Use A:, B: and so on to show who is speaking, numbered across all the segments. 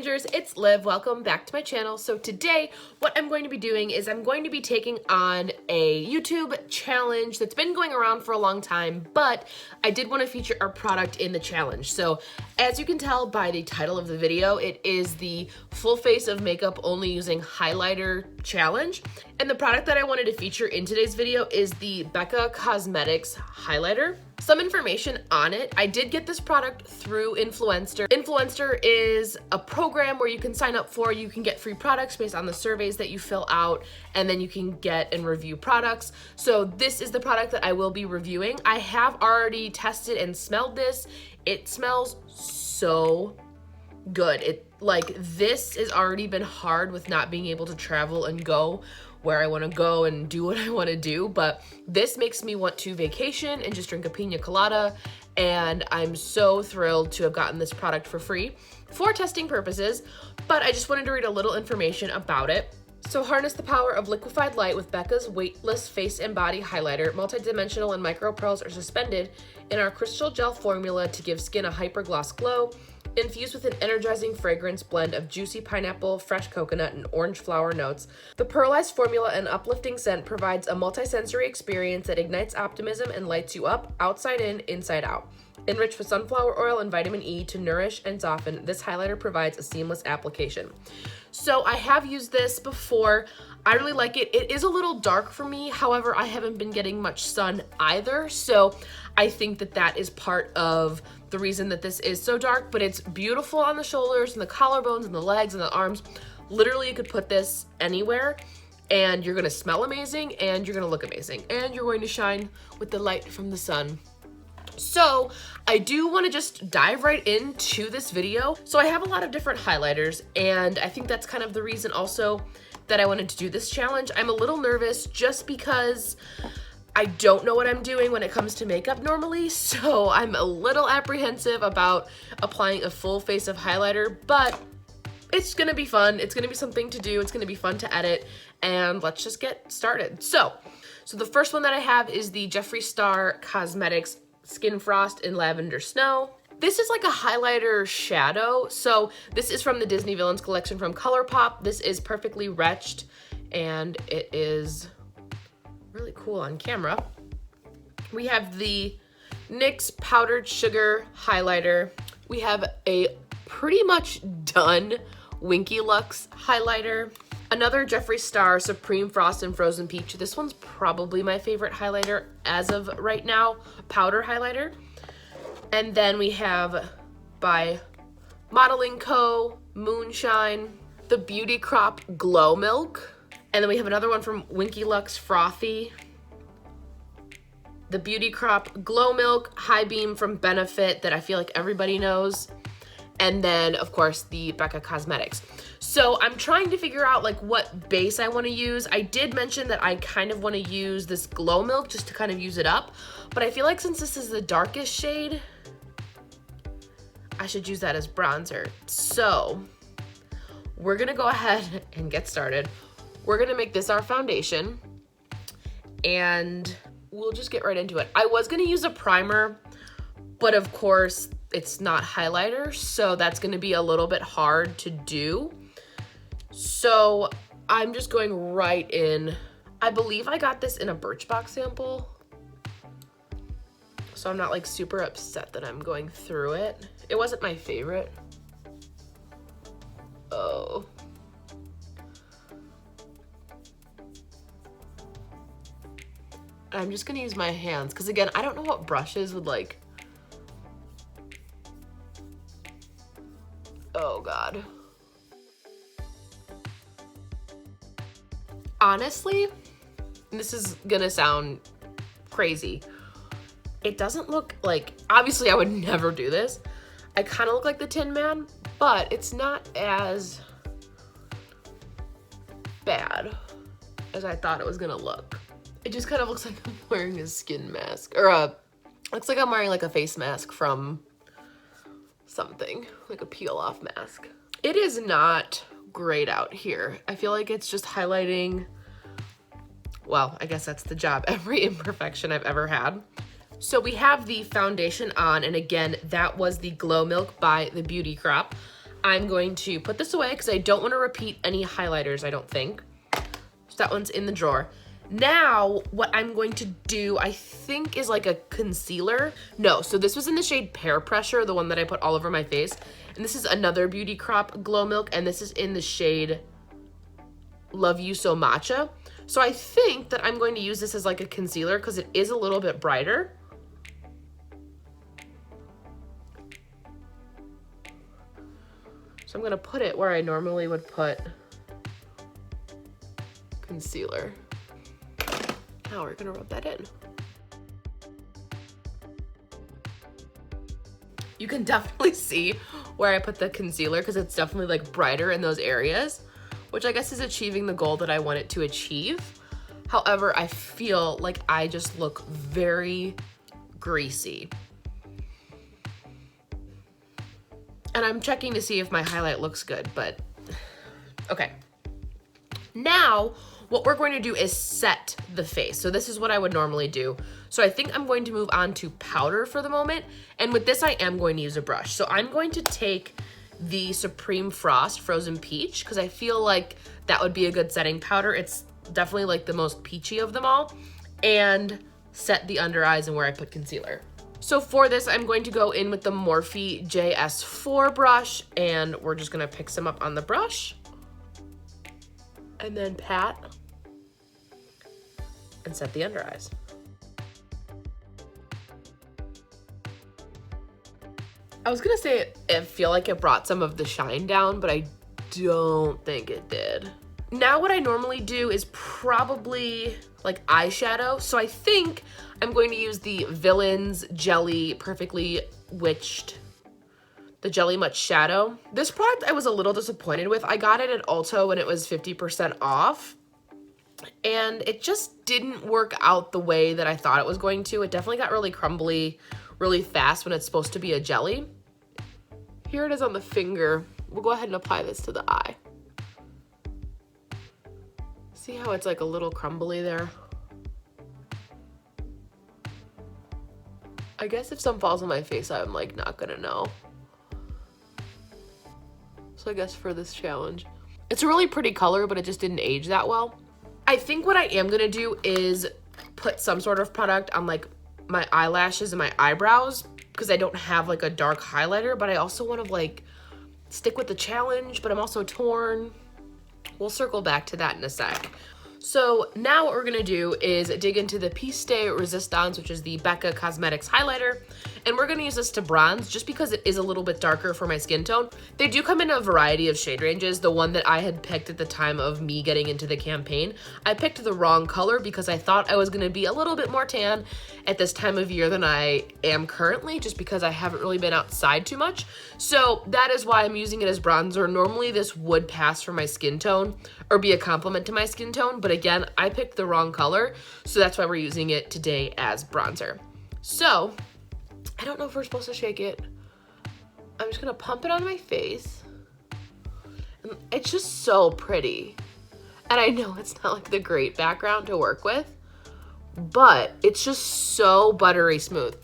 A: managers, it's Liv. Welcome back to my channel. So today what I'm going to be doing is I'm going to be taking on a YouTube challenge that's been going around for a long time, but I did want to feature our product in the challenge. So as you can tell by the title of the video, it is the full face of makeup only using highlighter challenge. And the product that I wanted to feature in today's video is the Becca Cosmetics highlighter. Some information on it. I did get this product through Influenster. Influenster is a program where you can sign up for, you can get free products based on the surveys that you fill out, and then you can get and review products. So this is the product that I will be reviewing. I have already tested and smelled this. It smells so good. This has already been hard with not being able to travel and go where I want to go and do what I want to do, but this makes me want to vacation and just drink a pina colada, and I'm so thrilled to have gotten this product for free for testing purposes, but I just wanted to read a little information about it. So harness the power of liquefied light with Becca's weightless face and body highlighter. Multi-dimensional and micro pearls are suspended in our crystal gel formula to give skin a hyper gloss glow. Infused with an energizing fragrance blend of juicy pineapple, fresh coconut, and orange flower notes, the pearlized formula and uplifting scent provides a multi-sensory experience that ignites optimism and lights you up, outside in, inside out. Enriched with sunflower oil and vitamin E to nourish and soften, this highlighter provides a seamless application. So I have used this before. I really like it. It is a little dark for me. However, I haven't been getting much sun either. So I think that that is part of the reason that this is so dark, but it's beautiful on the shoulders and the collarbones and the legs and the arms. Literally, you could put this anywhere and you're gonna smell amazing and you're gonna look amazing and you're going to shine with the light from the sun. So I do want to just dive right into this video. So I have a lot of different highlighters, and I think that's kind of the reason also that I wanted to do this challenge. I'm a little nervous just because I don't know what I'm doing when it comes to makeup normally, so I'm a little apprehensive about applying a full face of highlighter, but it's gonna be fun. It's gonna be something to do. It's gonna be fun to edit, and let's just get started. So the first one that I have is the Jeffree Star Cosmetics Skin Frost in Lavender Snow. This is like a highlighter shadow. So this is from the Disney Villains collection from ColourPop. This is perfectly retched and it is really cool on camera. We have the NYX Powdered Sugar highlighter. We have a pretty much done Winky Lux highlighter. Another Jeffree Star Supreme Frost and Frozen Peach. This one's probably my favorite highlighter as of right now, powder highlighter. And then we have by Modeling Co. Moonshine, the Beauty Crop Glow Milk. And then we have another one from Winky Lux Frothy, the Beauty Crop Glow Milk High Beam from Benefit that I feel like everybody knows. And then of course the Becca Cosmetics. So I'm trying to figure out like what base I want to use. I did mention that I kind of want to use this Glow Milk just to kind of use it up, but I feel like since this is the darkest shade, I should use that as bronzer. So we're gonna go ahead and get started. We're gonna make this our foundation and we'll just get right into it. I was gonna use a primer, but of course it's not highlighter, so that's gonna be a little bit hard to do. So I'm just going right in. I believe I got this in a Birchbox sample, so I'm not like super upset that I'm going through it. It wasn't my favorite. Oh. I'm just gonna use my hands because again, I don't know what brushes would like. Oh God. Honestly, this is gonna sound crazy. It doesn't look like, obviously I would never do this. I kind of look like the Tin Man, but it's not as bad as I thought it was gonna look. It just kind of looks like I'm wearing a skin mask, or looks like I'm wearing like a face mask from something, like a peel off mask. It is not great out here. I feel like it's just highlighting, well, I guess that's the job, every imperfection I've ever had. So we have the foundation on, and again, that was the Glow Milk by the Beauty Crop. I'm going to put this away because I don't want to repeat any highlighters, I don't think. So that one's in the drawer. Now, what I'm going to do, I think, is like a concealer. No, so this was in the shade Pear Pressure, the one that I put all over my face. And this is another Beauty Crop Glow Milk, and this is in the shade Love You So Matcha. So I think that I'm going to use this as like a concealer because it is a little bit brighter. So I'm gonna put it where I normally would put concealer. Now we're gonna rub that in. You can definitely see where I put the concealer because it's definitely like brighter in those areas, which I guess is achieving the goal that I want it to achieve. However, I feel like I just look very greasy. And I'm checking to see if my highlight looks good, but okay. Now, what we're going to do is set the face. So this is what I would normally do. So I think I'm going to move on to powder for the moment. And with this, I am going to use a brush. So I'm going to take the Supreme Frost Frozen Peach because I feel like that would be a good setting powder. It's definitely like the most peachy of them all. And set the under eyes and where I put concealer. So for this, I'm going to go in with the Morphe JS4 brush, and we're just gonna pick some up on the brush and then pat and set the under eyes. I was gonna say I feel like it brought some of the shine down, but I don't think it did. Now what I normally do is probably like eyeshadow. So I think I'm going to use the Villains Jelly Perfectly Witched, the Jelly Much Shadow. This product I was a little disappointed with. I got it at Ulta when it was 50% off. And it just didn't work out the way that I thought it was going to. It definitely got really crumbly really fast when it's supposed to be a jelly. Here it is on the finger. We'll go ahead and apply this to the eye. See how it's like a little crumbly there? I guess if some falls on my face, I'm like not gonna know. So I guess for this challenge, it's a really pretty color, but it just didn't age that well. I think what I am gonna do is put some sort of product on like my eyelashes and my eyebrows because I don't have like a dark highlighter, but I also want to like stick with the challenge, but I'm also torn. We'll circle back to that in a sec. So now what we're gonna do is dig into the Piste Resistance, which is the Becca Cosmetics highlighter, and we're gonna use this to bronze just because it is a little bit darker for my skin tone. They do come in a variety of shade ranges. The one that I had picked at the time of me getting into the campaign, I picked the wrong color because I thought I was gonna be a little bit more tan at this time of year than I am currently, just because I haven't really been outside too much. So that is why I'm using it as bronzer. Normally this would pass for my skin tone or be a compliment to my skin tone, but again, I picked the wrong color, so that's why we're using it today as bronzer. So, I don't know if we're supposed to shake it. I'm just gonna pump it on my face. And it's just so pretty. And I know it's not like the great background to work with, but it's just so buttery smooth.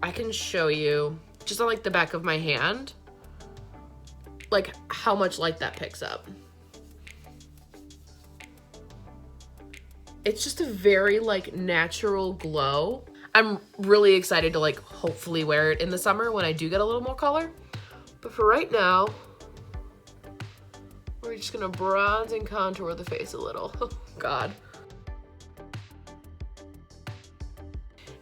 A: I can show you, just on like the back of my hand, like how much light that picks up. It's just a very like natural glow. I'm really excited to like hopefully wear it in the summer when I do get a little more color. But for right now, we're just gonna bronze and contour the face a little. Oh God.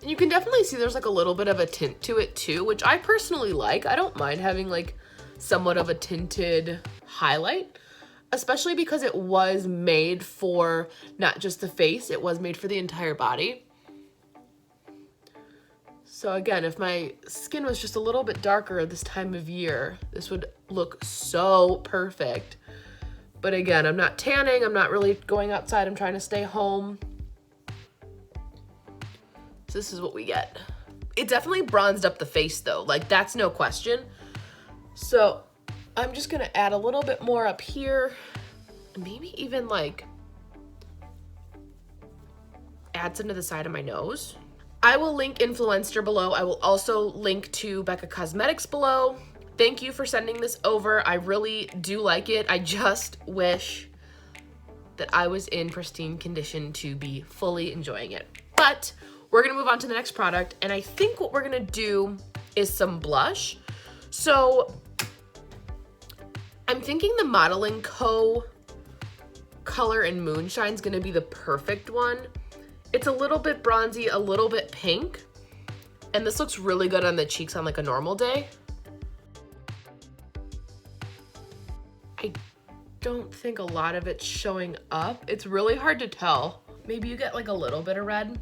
A: And you can definitely see there's like a little bit of a tint to it too, which I personally like. I don't mind having like somewhat of a tinted highlight, especially because it was made for not just the face, it was made for the entire body. So again, if my skin was just a little bit darker this time of year, this would look so perfect. But again, I'm not tanning, I'm not really going outside, I'm trying to stay home. So this is what we get. It definitely bronzed up the face though, like that's no question. So I'm just gonna add a little bit more up here, maybe even like add some to the side of my nose. I will link Influenster below. I will also link to Becca Cosmetics below. thank you for sending this over. I really do like it. I just wish that I was in pristine condition to be fully enjoying it. But we're gonna move on to the next product, and I think what we're gonna do is some blush. So I'm thinking the Modeling Co. Color and Moonshine is gonna be the perfect one. It's a little bit bronzy, a little bit pink, and this looks really good on the cheeks on like a normal day. I don't think a lot of it's showing up. It's really hard to tell. Maybe you get like a little bit of red.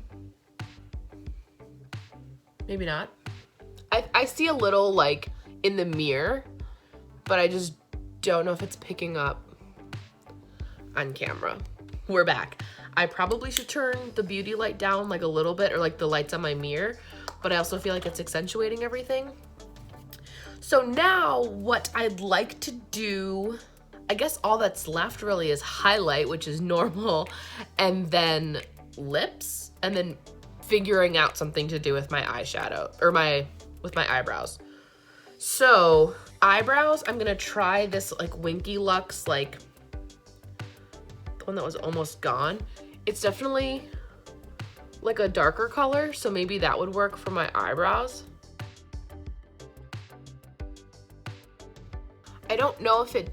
A: Maybe not. I see a little like in the mirror, but I just don't know if it's picking up on camera. We're back. I probably should turn the beauty light down like a little bit, or like the lights on my mirror, but I also feel like it's accentuating everything. So now what I'd like to do, I guess all that's left really is highlight, which is normal, and then lips, and then figuring out something to do with my eyeshadow, or with my eyebrows. So eyebrows, I'm gonna try this like Winky Lux, like the one that was almost gone. It's definitely like a darker color, so maybe that would work for my eyebrows. I don't know if it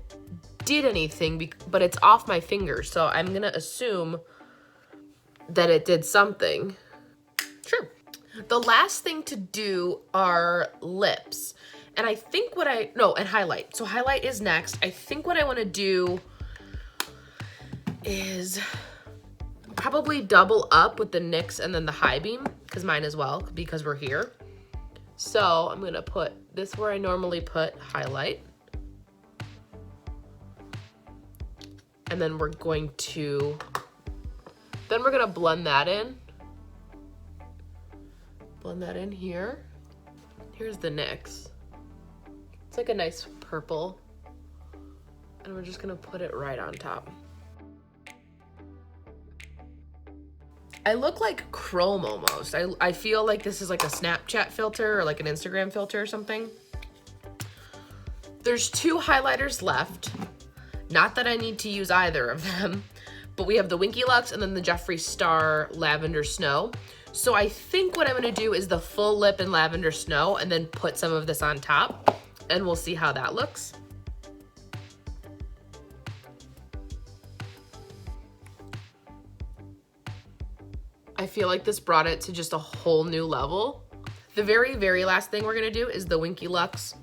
A: did anything, but it's off my fingers, so I'm gonna assume that it did something. Sure. The last thing to do are lips. And I think and highlight. So highlight is next. I think what I wanna do is probably double up with the NYX and then the High Beam, because mine as well, because we're here. So I'm gonna put this where I normally put highlight. And then we're gonna blend that in. Blend that in here. Here's the NYX. It's like a nice purple. And we're just gonna put it right on top. I look like chrome almost. I feel like this is like a Snapchat filter or like an Instagram filter or something. There's 2 highlighters left. Not that I need to use either of them, but we have the Winky Lux and then the Jeffree Star Lavender Snow. So I think what I'm gonna do is the full lip in Lavender Snow and then put some of this on top, and we'll see how that looks. I feel like this brought it to just a whole new level. The very, very last thing we're gonna do is the Winky Lux.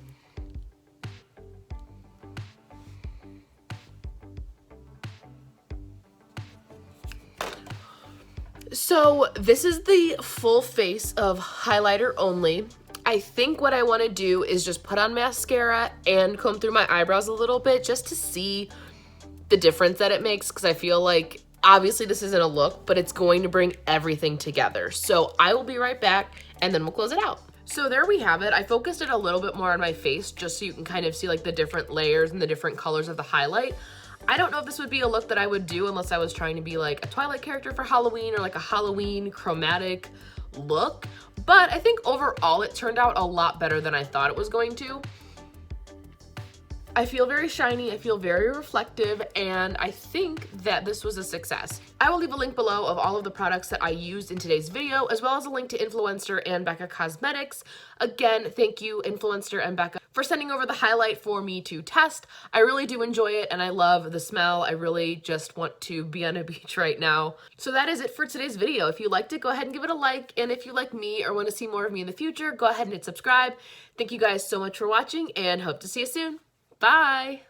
A: So this is the full face of highlighter only. I think what I wanna do is just put on mascara and comb through my eyebrows a little bit just to see the difference that it makes, because I feel like obviously this isn't a look, but it's going to bring everything together. So I will be right back and then we'll close it out. So there we have it. I focused it a little bit more on my face just so you can kind of see like the different layers and the different colors of the highlight. I don't know if this would be a look that I would do unless I was trying to be like a Twilight character for Halloween, or like a Halloween chromatic look, but I think overall it turned out a lot better than I thought it was going to. I feel very shiny, I feel very reflective, and I think that this was a success. I will leave a link below of all of the products that I used in today's video, as well as a link to Influenster and Becca Cosmetics. Again, thank you Influencer and Becca for sending over the highlight for me to test. I really do enjoy it and I love the smell. I really just want to be on a beach right now. So that is it for today's video. If you liked it, go ahead and give it a like, and if you like me or want to see more of me in the future, go ahead and hit subscribe. Thank you guys so much for watching and hope to see you soon. Bye!